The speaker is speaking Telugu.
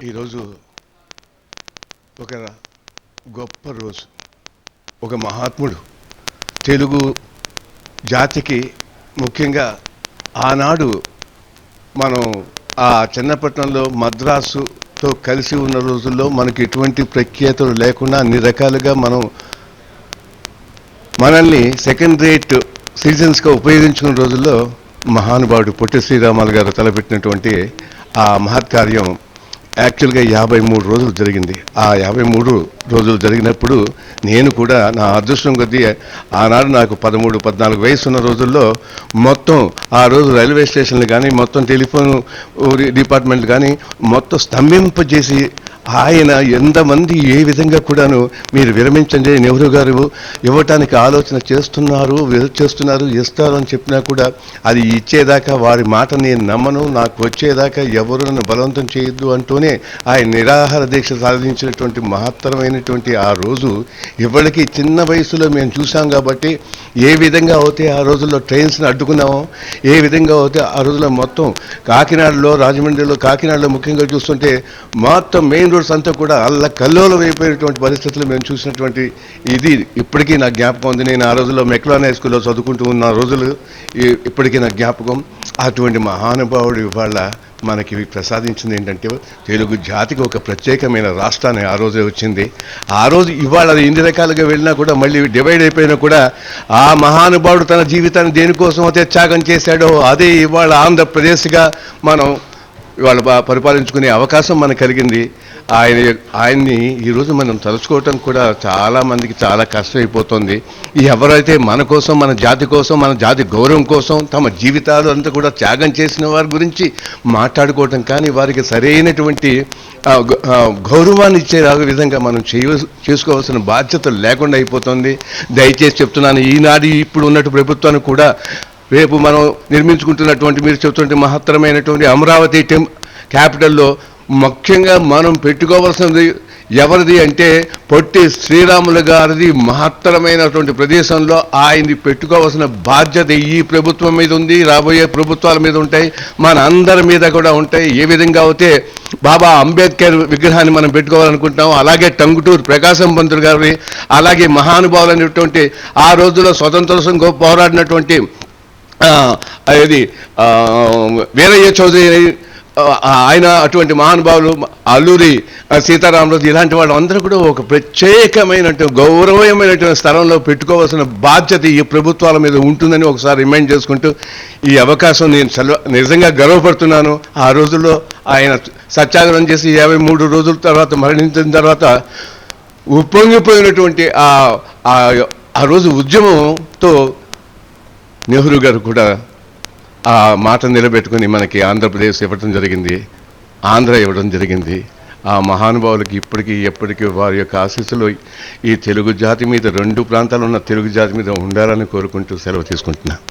ఈరోజు ఒక గొప్ప రోజు, ఒక మహాత్ముడు తెలుగు జాతికి, ముఖ్యంగా ఆనాడు మనం ఆ చెన్నపట్నంలో మద్రాసుతో కలిసి ఉన్న రోజుల్లో మనకి ఎటువంటి ప్రఖ్యాతులు లేకుండా అన్ని రకాలుగా మనల్ని సెకండ్ రేట్ సిటిజన్స్గా ఉపయోగించుకున్న రోజుల్లో మహానుభావుడు పొట్టి శ్రీరాములు గారు తలపెట్టినటువంటి ఆ మహత్కార్యం యాక్చువల్గా 53 రోజులు జరిగింది. ఆ 53 రోజులు జరిగినప్పుడు నేను కూడా నా అదృష్టం కొద్దీ ఆనాడు నాకు 13-14 వయసు ఉన్న రోజుల్లో మొత్తం ఆ రోజు రైల్వే స్టేషన్లు కానీ, మొత్తం టెలిఫోన్ డిపార్ట్మెంట్లు కానీ మొత్తం స్తంభింపజేసి ఆయన ఎంతమంది ఏ విధంగా కూడాను మీరు విరమించండి, నెహ్రూ గారు ఇవ్వటానికి ఆలోచన చేస్తున్నారు ఇస్తారు అని చెప్పినా కూడా అది ఇచ్చేదాకా వారి మాట నేను నమ్మను, నాకు వచ్చేదాకా ఎవరు నన్ను బలవంతం చేయొద్దు అంటూనే ఆయన నిరాహార దీక్ష సాధించినటువంటి మహత్తరమైనటువంటి ఆ రోజు ఇప్పటికీ చిన్న వయసులో మేము చూసాం. కాబట్టి ఏ విధంగా అయితే ఆ రోజుల్లో ట్రైన్స్ని అడ్డుకున్నామో, ఏ విధంగా అయితే ఆ రోజుల్లో మొత్తం కాకినాడలో, రాజమండ్రిలో, కాకినాడలో ముఖ్యంగా చూస్తుంటే మొత్తం మెయిన్ రోడ్స్ అంతా కూడా అల్లకల్లోలం అయిపోయినటువంటి పరిస్థితులు మేము చూసినటువంటి ఇది ఇప్పటికీ నాకు జ్ఞాపకం ఉంది. నేను ఆ రోజుల్లో మెక్లాన్ హై స్కూల్లో చదువుకుంటూ ఉన్న రోజులు ఇప్పటికీ నాకు జ్ఞాపకం. అటువంటి మహానుభావుడు ఇవాళ మనకి ప్రసాదించింది ఏంటంటే తెలుగు జాతికి ఒక ప్రత్యేకమైన రాష్ట్రాన్ని ఆ రోజే వచ్చింది. ఆ రోజు ఇవాళ ఎన్ని రకాలుగా వెళ్ళినా కూడా మళ్ళీ డివైడ్ అయిపోయినా కూడా ఆ మహానుభావుడు తన జీవితాన్ని దేనికోసం అయితే త్యాగం చేశాడో అదే ఇవాళ ఆంధ్రప్రదేశ్గా మనం ఇవాళ పరిపాలించుకునే అవకాశం మనకు కలిగింది. ఆయన్ని ఈరోజు మనం తలుచుకోవటం కూడా చాలామందికి చాలా కష్టమైపోతుంది. ఎవరైతే మన కోసం, మన జాతి కోసం, మన జాతి గౌరవం కోసం తమ జీవితాలు అంతా కూడా త్యాగం చేసిన వారి గురించి మాట్లాడుకోవటం కానీ వారికి సరైనటువంటి గౌరవాన్ని ఇచ్చే విధంగా మనం చేసుకోవాల్సిన బాధ్యత లేకుండా అయిపోతుంది. దయచేసి చెప్తున్నాను, ఈనాడు ఇప్పుడు ఉన్నట్టు ప్రభుత్వాన్ని కూడా రేపు మనం నిర్మించుకుంటున్నటువంటి మీరు చెబుతుంటే మహత్తరమైనటువంటి అమరావతి క్యాపిటల్లో ముఖ్యంగా మనం పెట్టుకోవాల్సినది ఎవరిది అంటే పొట్టి శ్రీరాములు గారిది మహత్తరమైనటువంటి ప్రదేశంలో ఆయన్ని పెట్టుకోవాల్సిన బాధ్యత ఈ ప్రభుత్వం మీద ఉంది, రాబోయే ప్రభుత్వాల మీద ఉంటాయి, మన అందరి మీద కూడా ఉంటాయి. ఏ విధంగా అయితే బాబా అంబేద్కర్ విగ్రహాన్ని మనం పెట్టుకోవాలనుకుంటాం, అలాగే టంగుటూరు ప్రకాశం పంతులు గారి, అలాగే మహానుభావులైనటువంటి ఆ రోజుల్లో స్వతంత్ర కోసం పోరాడినటువంటి అది వీరయ్య చౌదరి, ఆయన అటువంటి మహానుభావులు, అల్లూరి సీతారామరాజు, ఇలాంటి వాళ్ళు అందరూ కూడా ఒక ప్రత్యేకమైనటువంటి గౌరవమైనటువంటి స్థలంలో పెట్టుకోవాల్సిన బాధ్యత ఈ ప్రభుత్వాల మీద ఉంటుందని ఒకసారి రిమైండ్ చేసుకుంటూ ఈ అవకాశం నేను నిజంగా గర్వపడుతున్నాను. ఆ రోజుల్లో ఆయన సత్యాగ్రహం చేసి 53 రోజుల తర్వాత మరణించిన తర్వాత ఉప్పొంగిపోయినటువంటి ఆ రోజు ఉద్యమంతో నెహ్రూ గారు కూడా ఆ మాట నిలబెట్టుకుని మనకి ఆంధ్రప్రదేశ్ ఇవ్వడం జరిగింది, ఆంధ్ర ఇవ్వడం జరిగింది. ఆ మహానుభావులకి ఇప్పటికీ ఎప్పటికీ వారి యొక్క ఆశీస్సులు ఈ తెలుగు జాతి మీద, 2 ప్రాంతాలు ఉన్న తెలుగు జాతి మీద ఉండాలని కోరుకుంటూ సెలవు తీసుకుంటున్నా.